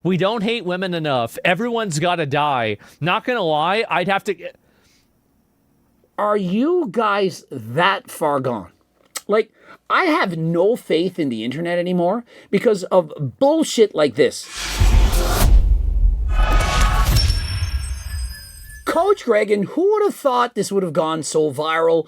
We don't hate women enough. Everyone's got to die. Not gonna lie, I'd have to... Are you guys that far gone? Like, I have no faith in the internet anymore because of bullshit like this. Coach Greg, and who would have thought this would have gone so viral?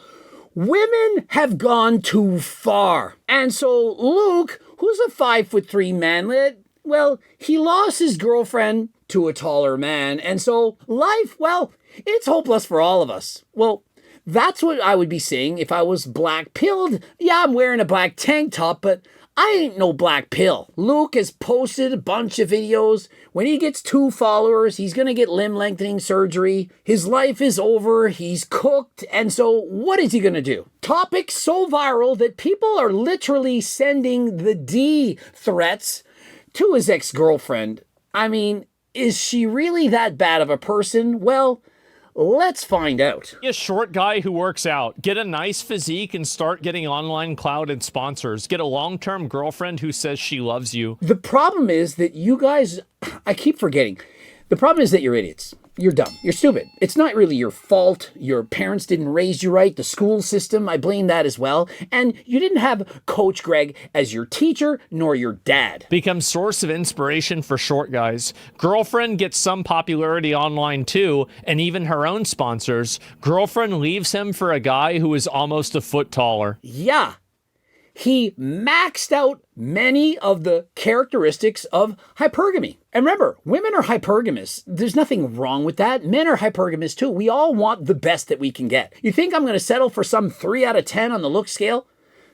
Women have gone too far. And so Luke, who's a 5'3" manlet, well, he lost his girlfriend to a taller man. And so life, well, it's hopeless for all of us. Well, that's what I would be saying if I was black pilled. Yeah, I'm wearing a black tank top, but I ain't no black pill. Luke has posted a bunch of videos. When he gets 2 followers, he's going to get limb lengthening surgery. His life is over. He's cooked. And so what is he going to do? Topic so viral that people are literally sending the D threats to his ex-girlfriend. I mean, is she really that bad of a person? Well, let's find out. A short guy who works out. Get a nice physique and start getting online clout and sponsors. Get a long-term girlfriend who says she loves you. The problem is that you guys, I keep forgetting. The problem is that you're idiots. You're dumb. You're stupid. It's not really your fault. Your parents didn't raise you right. The school system, I blame that as well. And you didn't have Coach Greg as your teacher, nor your dad. Become source of inspiration for short guys. Girlfriend gets some popularity online too, and even her own sponsors. Girlfriend leaves him for a guy who is almost a foot taller. Yeah. He maxed out many of the characteristics of hypergamy. And remember, women are hypergamous. There's nothing wrong with that. Men are hypergamous too. We all want the best that we can get. You think I'm going to settle for some 3 out of 10 on the look scale?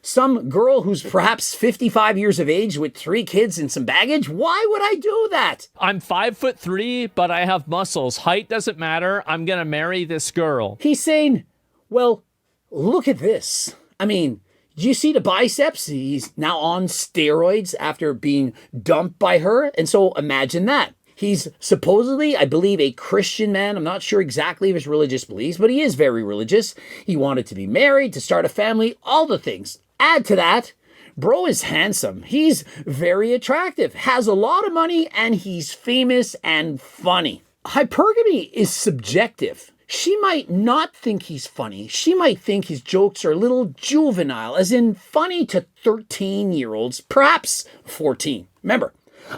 Some girl who's perhaps 55 years of age with 3 kids and some baggage? Why would I do that? I'm 5'3", but I have muscles. Height doesn't matter. I'm going to marry this girl. He's saying, well, look at this. I mean, do you see the biceps? He's now on steroids after being dumped by her. And so imagine that. He's supposedly, I believe, a Christian man. I'm not sure exactly of his religious beliefs, but he is very religious. He wanted to be married, to start a family, all the things. Add to that, bro is handsome. He's very attractive, has a lot of money, and he's famous and funny. Hypergamy is subjective. She might not think he's funny. She might think his jokes are a little juvenile, as in funny to 13-year-olds, perhaps 14. Remember,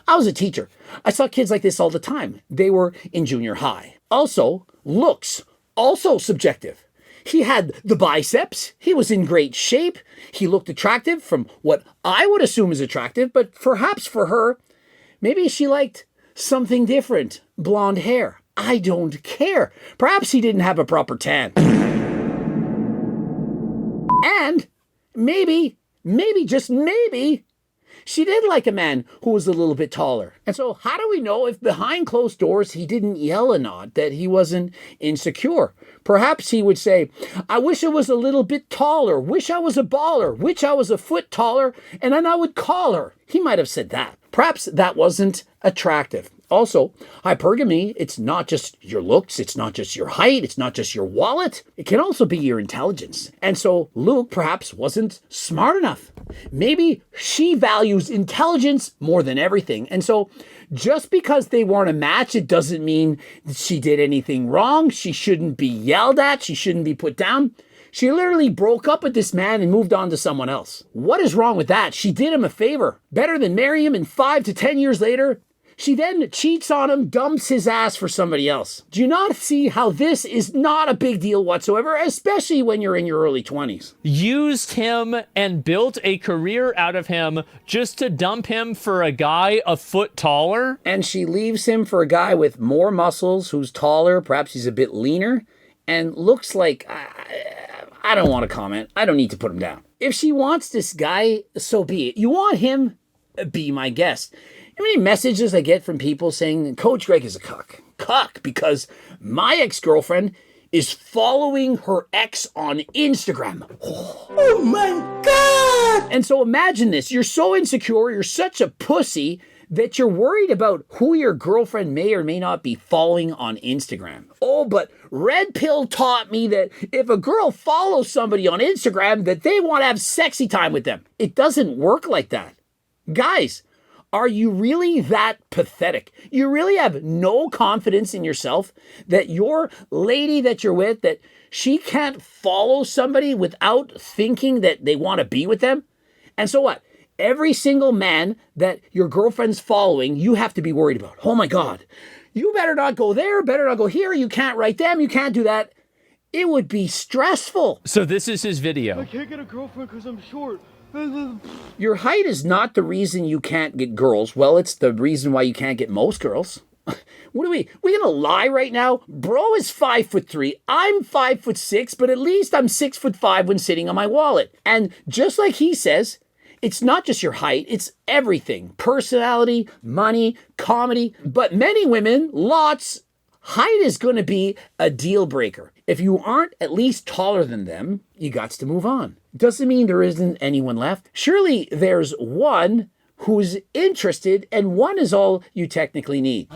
I was a teacher. I saw kids like this all the time. They were in junior high. Also, looks, also subjective. He had the biceps. He was in great shape. He looked attractive from what I would assume is attractive, but perhaps for her, maybe she liked something different. Blonde hair. I don't care. Perhaps he didn't have a proper tan. And maybe, just maybe, she did like a man who was a little bit taller. And so how do we know if behind closed doors he didn't yell a nod that he wasn't insecure? Perhaps he would say, I wish I was a little bit taller, wish I was a baller, wish I was a foot taller, and then I would call her. He might have said that. Perhaps that wasn't attractive. Also, hypergamy, it's not just your looks, it's not just your height, it's not just your wallet. It can also be your intelligence. And so Luke perhaps wasn't smart enough. Maybe she values intelligence more than everything. And so just because they weren't a match, it doesn't mean that she did anything wrong. She shouldn't be yelled at. She shouldn't be put down. She literally broke up with this man and moved on to someone else. What is wrong with that? She did him a favor. Better than marry him and 5 to 10 years later, she then cheats on him, dumps his ass for somebody else. Do you not see how this is not a big deal whatsoever, especially when you're in your early 20s? Used him and built a career out of him just to dump him for a guy a foot taller? And she leaves him for a guy with more muscles, who's taller, perhaps he's a bit leaner, and looks like... I don't want to comment. I don't need to put him down. If she wants this guy, so be it. You want him? Be my guest. How many messages I get from people saying, Coach Greg is a cuck. Cuck, because my ex-girlfriend is following her ex on Instagram. Oh my God! And so imagine this. You're so insecure. You're such a pussy that you're worried about who your girlfriend may or may not be following on Instagram. Oh, but Red Pill taught me that if a girl follows somebody on Instagram, that they want to have sexy time with them. It doesn't work like that. Guys, Are you really that pathetic? You really have no confidence in yourself that your lady that you're with, that she can't follow somebody without thinking that they want to be with them? And so what? Every single man that your girlfriend's following, you have to be worried about. Oh my God, you better not go there, better not go here. You can't write them, you can't do that. It would be stressful. So this is his video. I can't get a girlfriend because I'm short. Your height is not the reason you can't get girls. Well, it's the reason why you can't get most girls. What are we gonna lie right now? Bro is 5'3". I'm 5'6", but at least I'm 6'5" when sitting on my wallet. And just like he says, it's not just your height, it's everything. Personality, money, comedy. But many women, lots, height is gonna be a deal breaker. If you aren't at least taller than them, you got to move on. Doesn't mean there isn't anyone left. Surely there's one who's interested, and one is all you technically need.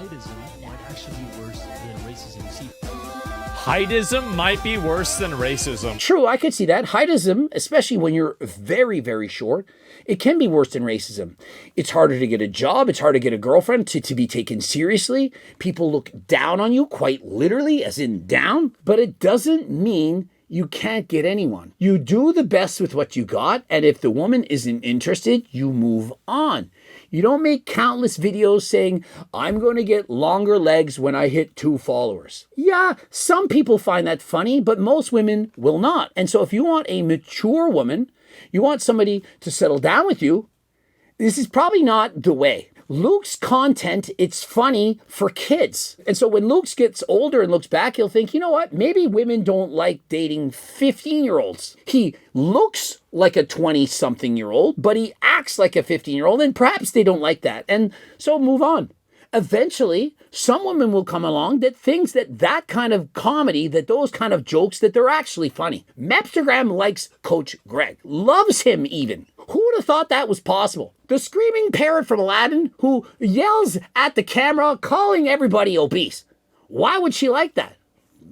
Heightism might be worse than racism. True, I could see that. Heightism, especially when you're very, very short, it can be worse than racism. It's harder to get a job. It's harder to get a girlfriend, to be taken seriously. People look down on you, quite literally, as in down. But it doesn't mean you can't get anyone. You do the best with what you got, and if the woman isn't interested, you move on. You don't make countless videos saying, I'm going to get longer legs when I hit 2 followers. Yeah, some people find that funny, but most women will not. And so if you want a mature woman, you want somebody to settle down with you, this is probably not the way. Luke's content, it's funny for kids. And so when Luke gets older and looks back, he'll think, you know what? Maybe women don't like dating 15-year-olds. He looks like a 20-something-year-old, but he acts like a 15-year-old, and perhaps they don't like that. And so move on. Eventually, some women will come along that thinks that kind of comedy, that those kind of jokes, that they're actually funny. Mapstagram likes Coach Greg, loves him even. Who would have thought that was possible? The screaming parrot from Aladdin who yells at the camera calling everybody obese. Why would she like that?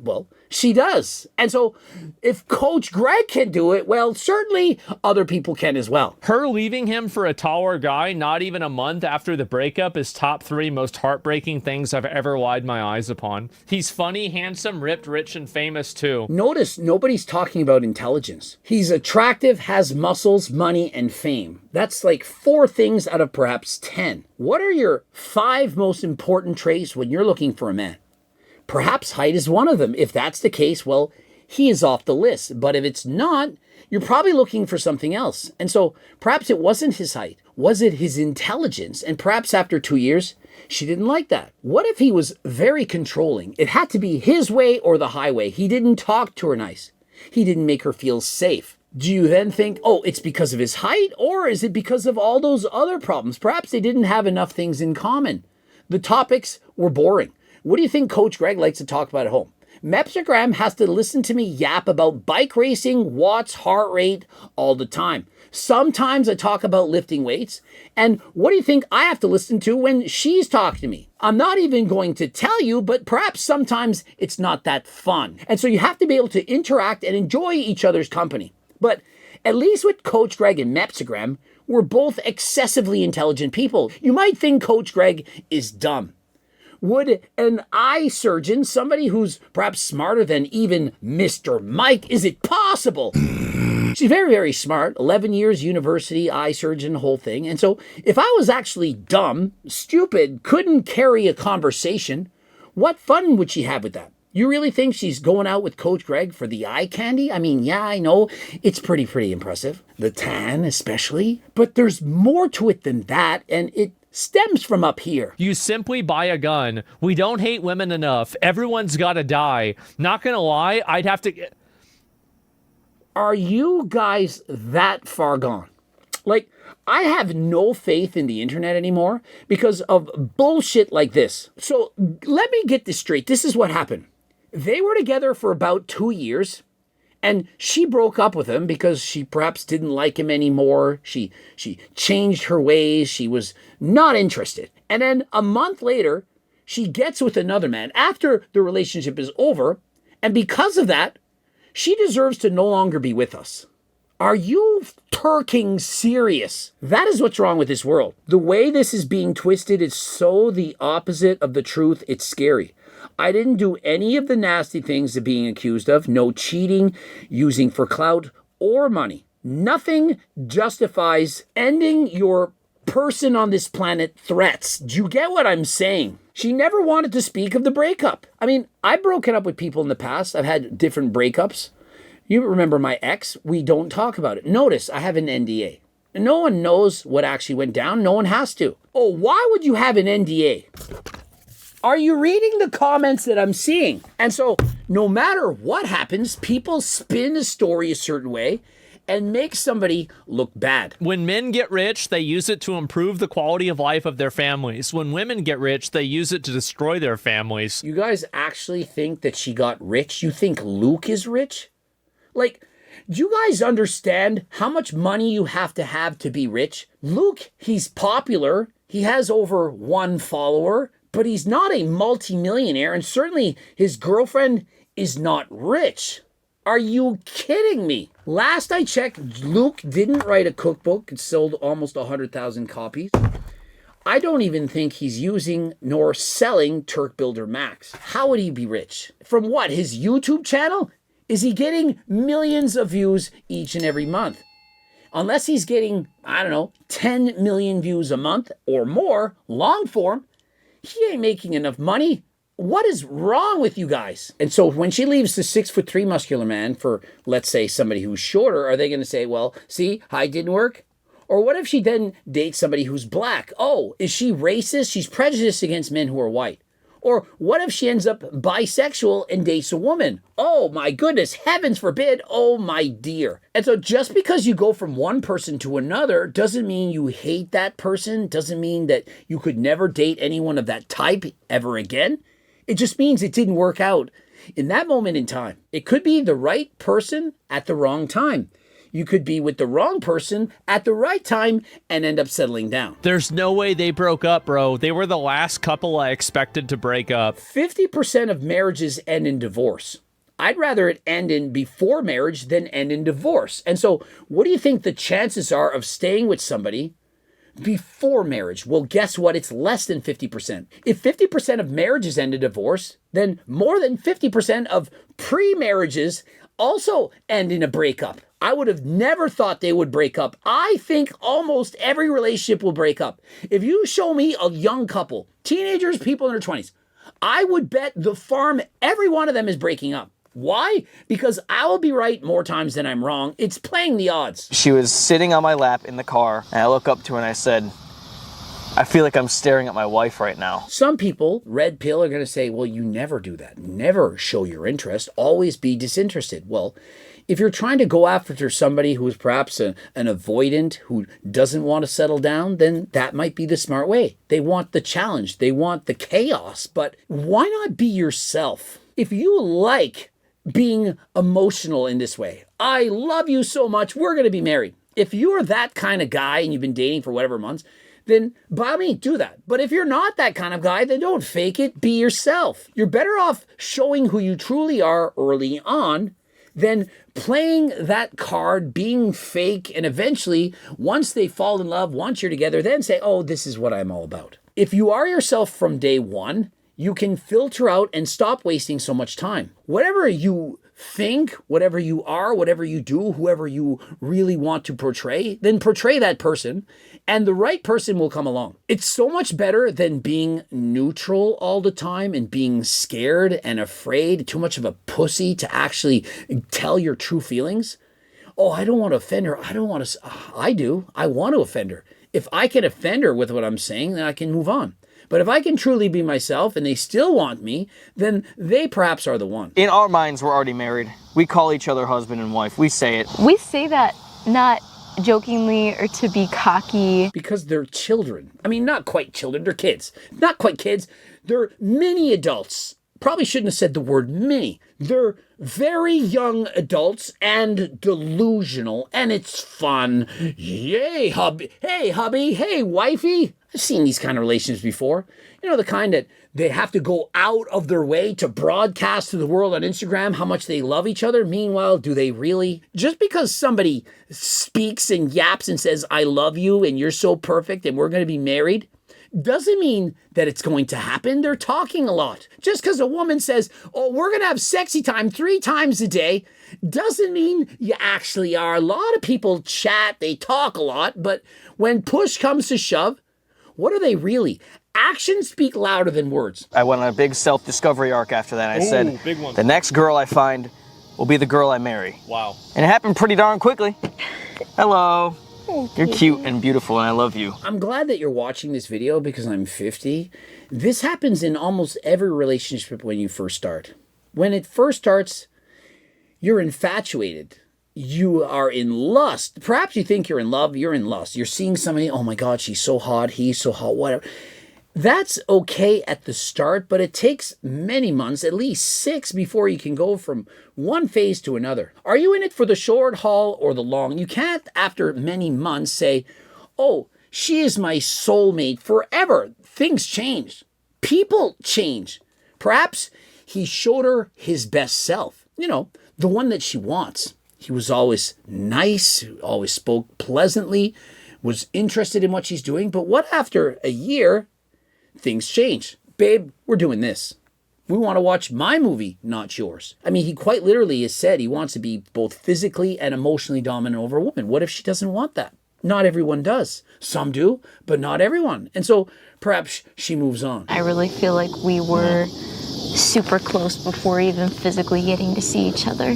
Well, she does. And so if Coach Greg can do it, well, certainly other people can as well. Her leaving him for a taller guy not even a month after the breakup is top 3 most heartbreaking things I've ever lied my eyes upon. He's funny, handsome, ripped, rich, and famous too. Notice nobody's talking about intelligence. He's attractive, has muscles, money, and fame. That's like 4 things out of perhaps 10. What are your 5 most important traits when you're looking for a man? Perhaps height is one of them. If that's the case, well, he is off the list. But if it's not, you're probably looking for something else. And so perhaps it wasn't his height. Was it his intelligence? And perhaps after 2 years, she didn't like that. What if he was very controlling? It had to be his way or the highway. He didn't talk to her nice. He didn't make her feel safe. Do you then think, oh, it's because of his height? Or is it because of all those other problems? Perhaps they didn't have enough things in common. The topics were boring. What do you think Coach Greg likes to talk about at home? Mapstagram has to listen to me yap about bike racing, watts, heart rate all the time. Sometimes I talk about lifting weights. And what do you think I have to listen to when she's talking to me? I'm not even going to tell you, but perhaps sometimes it's not that fun. And so you have to be able to interact and enjoy each other's company. But at least with Coach Greg and Mapstagram, we're both excessively intelligent people. You might think Coach Greg is dumb. Would an eye surgeon, somebody who's perhaps smarter than even Mr. Mike, is it possible? She's very, very smart, 11 years university, eye surgeon, whole thing. And so if I was actually dumb, stupid, couldn't carry a conversation, what fun would she have with that? You really think she's going out with Coach Greg for the eye candy? I mean, yeah, I know, it's pretty impressive. The tan especially. But there's more to it than that, and it stems from up here. You simply buy a gun. We don't hate women enough. Everyone's got to die. Not gonna lie, I'd have to... Are you guys that far gone? Like, I have no faith in the internet anymore because of bullshit like this. So let me get this straight. This is what happened. They were together for about 2 years. And she broke up with him because she perhaps didn't like him anymore. She changed her ways. She was not interested. And then a month later, she gets with another man after the relationship is over. And because of that, she deserves to no longer be with us. Are you turking serious? That is what's wrong with this world. The way this is being twisted is so the opposite of the truth. It's scary. I didn't do any of the nasty things of being accused of. No cheating, using for clout, or money. Nothing justifies ending your person on this planet threats. Do you get what I'm saying? She never wanted to speak of the breakup. I mean, I've broken up with people in the past. I've had different breakups. You remember my ex? We don't talk about it. Notice I have an NDA. No one knows what actually went down. No one has to. Oh, why would you have an NDA? Are you reading the comments that I'm seeing? And so no matter what happens, people spin a story a certain way and make somebody look bad. When men get rich, they use it to improve the quality of life of their families. When women get rich, they use it to destroy their families. You guys actually think that she got rich? You think Luke is rich? Like, do you guys understand how much money you have to be rich? Luke, he's popular. He has over 1 follower, but he's not a multimillionaire, and certainly his girlfriend is not rich. Are you kidding me? Last I checked, Luke didn't write a cookbook. It sold almost 100,000 copies. I don't even think he's using nor selling Turk Builder Max. How would he be rich? From what, his YouTube channel? Is he getting millions of views each and every month? Unless he's getting, 10 million views a month or more, long form, he ain't making enough money. What is wrong with you guys? And so when she leaves the 6'3" muscular man for, let's say, somebody who's shorter, are they going to say, well, see, height didn't work? Or what if she then dates somebody who's black? Oh, is she racist? She's prejudiced against men who are white. Or what if she ends up bisexual and dates a woman? Oh my goodness, heavens forbid, oh my dear. And so just because you go from one person to another doesn't mean you hate that person, doesn't mean that you could never date anyone of that type ever again. It just means it didn't work out in that moment in time. It could be the right person at the wrong time. You could be with the wrong person at the right time and end up settling down. There's no way they broke up, bro. They were the last couple I expected to break up. 50% of marriages end in divorce. I'd rather it end in before marriage than end in divorce. And so what do you think the chances are of staying with somebody before marriage? Well, guess what? It's less than 50%. If 50% of marriages end in divorce, then more than 50% of pre-marriages also end in a breakup. I would have never thought they would break up. I think almost every relationship will break up. If you show me a young couple, teenagers, people in their 20s, I would bet the farm every one of them is breaking up. Why? Because I will be right more times than I'm wrong. It's playing the odds. She was sitting on my lap in the car, and I look up to her and I said, I feel like I'm staring at my wife right now. Some people, red pill, are going to say, well, you never do that. Never show your interest. Always be disinterested. Well, if you're trying to go after somebody who is perhaps an avoidant, who doesn't want to settle down, then that might be the smart way. They want the challenge. They want the chaos. But why not be yourself? If you like being emotional in this way, I love you so much, we're going to be married. If you're that kind of guy and you've been dating for whatever months, then by all means, do that. But if you're not that kind of guy, then don't fake it. Be yourself. You're better off showing who you truly are early on than playing that card, being fake, and eventually, once they fall in love, once you're together, then say, oh, this is what I'm all about. If you are yourself from day one, you can filter out and stop wasting so much time. Whatever you think, whatever you are, whatever you do, whoever you really want to portray, then portray that person and the right person will come along. It's so much better than being neutral all the time and being scared and afraid, too much of a pussy to actually tell your true feelings. Oh, I don't want to offend her. I don't want to. I do. I want to offend her. If I can offend her with what I'm saying, then I can move on. But if I can truly be myself and they still want me, then they perhaps are the one. In our minds, we're already married. We call each other husband and wife. We say it. We say that not jokingly or to be cocky. Because they're children. I mean, not quite children. They're kids. Not quite kids. They're mini adults. Probably shouldn't have said the word mini. They're very young adults and delusional, and it's fun. Yay, hubby. Hey, hubby. Hey, wifey. I've seen these kind of relationships before. You know, the kind that they have to go out of their way to broadcast to the world on Instagram how much they love each other. Meanwhile, do they really? Just because somebody speaks and yaps and says, I love you and you're so perfect and we're going to be married, doesn't mean that it's going to happen. They're talking a lot. Just because a woman says, oh, we're going to have sexy time 3 times a day, doesn't mean you actually are. A lot of people chat, they talk a lot, but when push comes to shove, what are they really? Actions speak louder than words. I went on a big self-discovery arc after that. I said, big one. the next girl I find will be the girl I marry. Wow. And it happened pretty darn quickly. Hello. You're cute and beautiful and I love you. I'm glad that you're watching this video because I'm 50. This happens in almost every relationship when you first start. When it first starts, you're infatuated. You are in lust. Perhaps you think you're in love, you're in lust. You're seeing somebody, oh my God, she's so hot, he's so hot, whatever. That's okay at the start, but it takes many months, at least 6, before you can go from one phase to another. Are you in it for the short haul or the long? You can't, after many months, say, oh, she is my soulmate forever. Things change. People change. Perhaps he showed her his best self, you know, the one that she wants. He was always nice, always spoke pleasantly, was interested in what she's doing. But what after a year, things change. Babe, we're doing this. We want to watch my movie, not yours. I mean, he quite literally has said he wants to be both physically and emotionally dominant over a woman. What if she doesn't want that? Not everyone does. Some do, but not everyone. And so perhaps she moves on. I really feel like we were super close before even physically getting to see each other.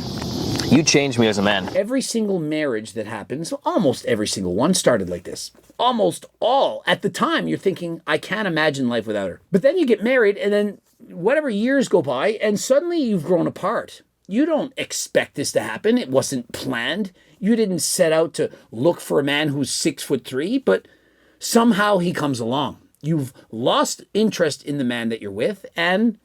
You changed me as a man. Every single marriage that happens, almost every single one, started like this. Almost all. At the time, you're thinking, I can't imagine life without her. But then you get married, and then whatever years go by, and suddenly you've grown apart. You don't expect this to happen. It wasn't planned. You didn't set out to look for a man who's 6'3", but somehow he comes along. You've lost interest in the man that you're with, and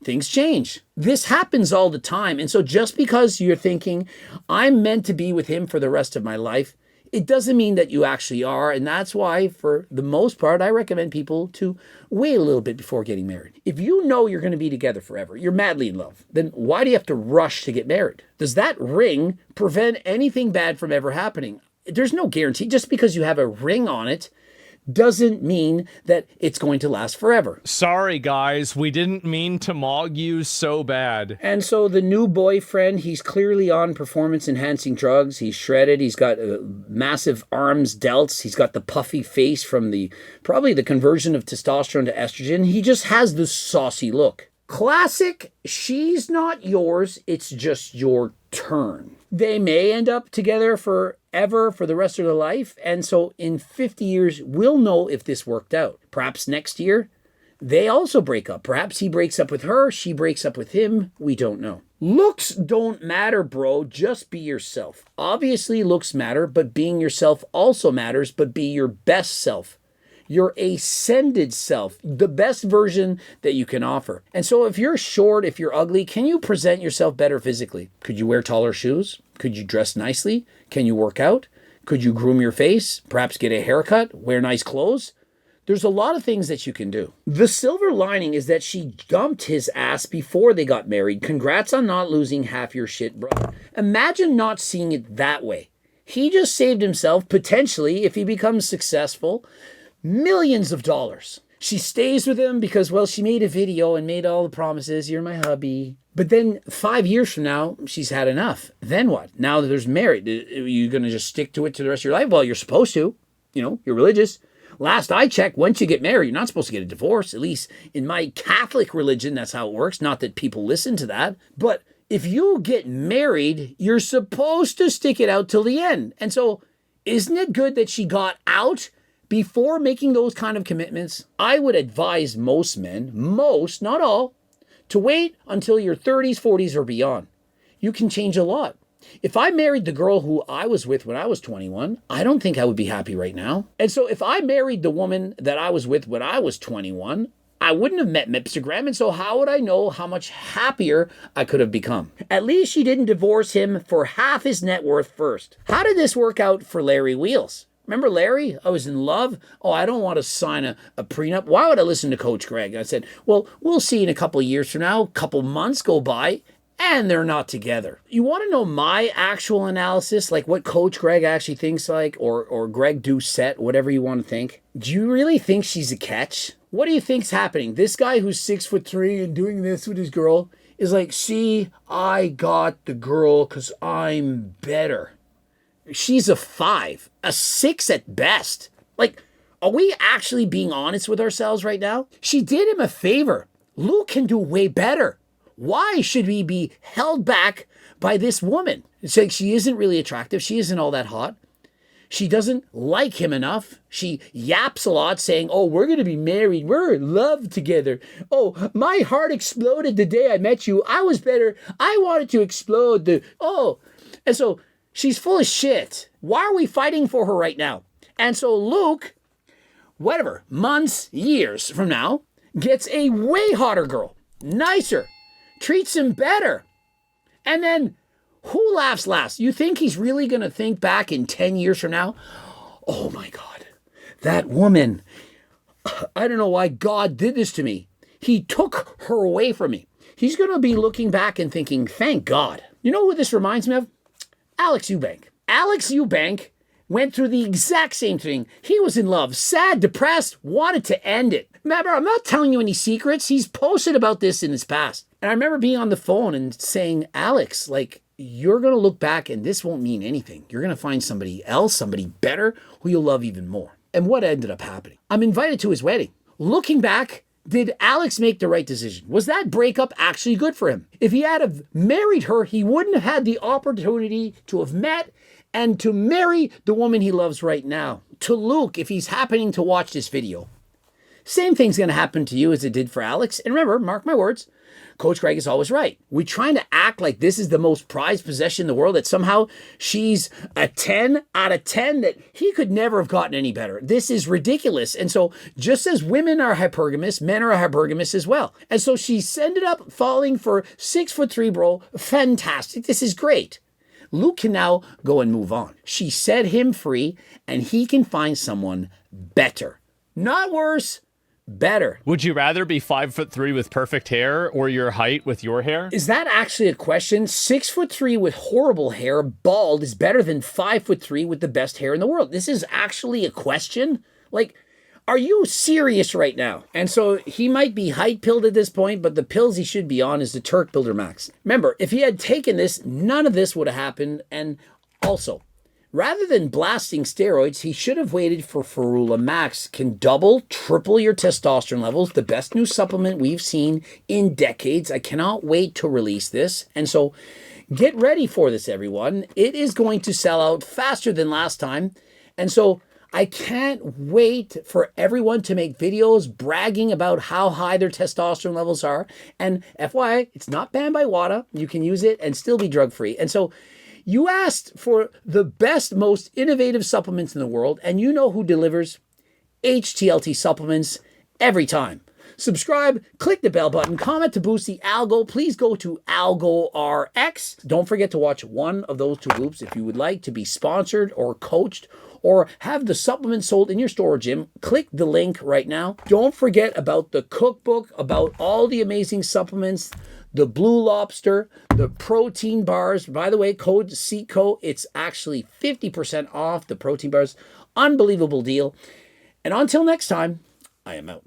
things change. This happens all the time. And so just because you're thinking, I'm meant to be with him for the rest of my life, it doesn't mean that you actually are. And that's why, for the most part, I recommend people to wait a little bit before getting married. If you know you're going to be together forever, you're madly in love, then why do you have to rush to get married? Does that ring prevent anything bad from ever happening? There's no guarantee. Just because you have a ring on it doesn't mean that it's going to last forever. Sorry, guys. We didn't mean to mog you so bad. And so the new boyfriend, he's clearly on performance-enhancing drugs. He's shredded. He's got massive arms, delts. He's got the puffy face from probably the conversion of testosterone to estrogen. He just has this saucy look. Classic, she's not yours. It's just your turn. They may end up together forever for the rest of their life. And so in 50 years, we'll know if this worked out. Perhaps next year, they also break up. Perhaps he breaks up with her. She breaks up with him. We don't know. Looks don't matter, bro. Just be yourself. Obviously, looks matter, but being yourself also matters, but be your best self. Your ascended self, the best version that you can offer. And so if you're short, if you're ugly, can you present yourself better physically? Could you wear taller shoes? Could you dress nicely? Can you work out? Could you groom your face? Perhaps get a haircut? Wear nice clothes? There's a lot of things that you can do. The silver lining is that she dumped his ass before they got married. Congrats on not losing half your shit, bro. Imagine not seeing it that way. He just saved himself, potentially, if he becomes successful, millions of dollars. She stays with him because, well, she made a video and made all the promises. You're my hubby. But then 5 years from now, she's had enough. Then what? Now that there's married, are you going to just stick to it to the rest of your life? Well, you're supposed to. You know, you're religious. Last I checked, once you get married, you're not supposed to get a divorce. At least in my Catholic religion, that's how it works. Not that people listen to that. But if you get married, you're supposed to stick it out till the end. And so isn't it good that she got out before making those kind of commitments? I would advise most men, most, not all, to wait until your 30s, 40s, or beyond. You can change a lot. If I married the girl who I was with when I was 21, I don't think I would be happy right now. And so if I married the woman that I was with when I was 21, I wouldn't have met Mipstagram, and so how would I know how much happier I could have become? At least she didn't divorce him for half his net worth first. How did this work out for Larry Wheels? Remember Larry? I was in love. Oh, I don't want to sign a prenup. Why would I listen to Coach Greg? I said, well, we'll see in a couple of years from now. A couple months go by, and they're not together. You want to know my actual analysis, like what Coach Greg actually thinks like, or Greg Doucette, whatever you want to think? Do you really think she's a catch? What do you think's happening? This guy who's 6'3" and doing this with his girl is like, see, I got the girl because I'm better. She's a 5, a 6 at best. Like, are we actually being honest with ourselves right now? She did him a favor. Luke can do way better. Why should we be held back by this woman? It's like she isn't really attractive. She isn't all that hot. She doesn't like him enough. She yaps a lot saying, oh, we're going to be married. We're in love together. Oh, my heart exploded the day I met you. I was better. I wanted to explode. And so she's full of shit. Why are we fighting for her right now? And so Luke, whatever, months, years from now, gets a way hotter girl, nicer, treats him better. And then who laughs last? You think he's really going to think back in 10 years from now? Oh my God, that woman, I don't know why God did this to me. He took her away from me. He's going to be looking back and thinking, thank God. You know who this reminds me of? Alex Eubank. Alex Eubank went through the exact same thing. He was in love, sad, depressed, wanted to end it. Remember, I'm not telling you any secrets. He's posted about this in his past. And I remember being on the phone and saying, Alex, like, you're going to look back and this won't mean anything. You're going to find somebody else, somebody better, who you'll love even more. And what ended up happening? I'm invited to his wedding. Looking back, did Alex make the right decision? Was that breakup actually good for him? If he had have married her, he wouldn't have had the opportunity to have met and to marry the woman he loves right now. To Luke, if he's happening to watch this video, same thing's going to happen to you as it did for Alex. And remember, mark my words, Coach Greg is always right. We're trying to act like this is the most prized possession in the world, that somehow she's a 10 out of 10, that he could never have gotten any better. This is ridiculous. And so just as women are hypergamous, men are hypergamous as well. And so she's ended up falling for 6'3" bro. Fantastic. This is great. Luke can now go and move on. She set him free and he can find someone better. Not worse, better. Would you rather be 5'3" with perfect hair or your height with your hair? Is that actually a question? 6'3" with horrible hair, bald, is better than 5'3" with the best hair in the world. This is actually a question? Like, are you serious right now? And so he might be height pilled at this point, but the pills he should be on is the Turk Builder Max. Remember, if he had taken this, none of this would have happened. And also, rather than blasting steroids, he should have waited for Ferula Max. Can double, triple your testosterone levels. The best new supplement we've seen in decades. I cannot wait to release this. And so get ready for this, everyone. It is going to sell out faster than last time. And so I can't wait for everyone to make videos bragging about how high their testosterone levels are. And FYI, it's not banned by WADA. You can use it and still be drug-free. And so you asked for the best, most innovative supplements in the world, and you know who delivers? HTLT Supplements every time. Subscribe, click the bell button, comment to boost the algo. Please go to AlgoRx. Don't forget to watch one of those two loops if you would like to be sponsored or coached or have the supplements sold in your store or gym. Click the link right now. Don't forget about the cookbook, about all the amazing supplements, the Blue Lobster, the protein bars. By the way, code CECO, it's actually 50% off the protein bars. Unbelievable deal. And until next time, I am out.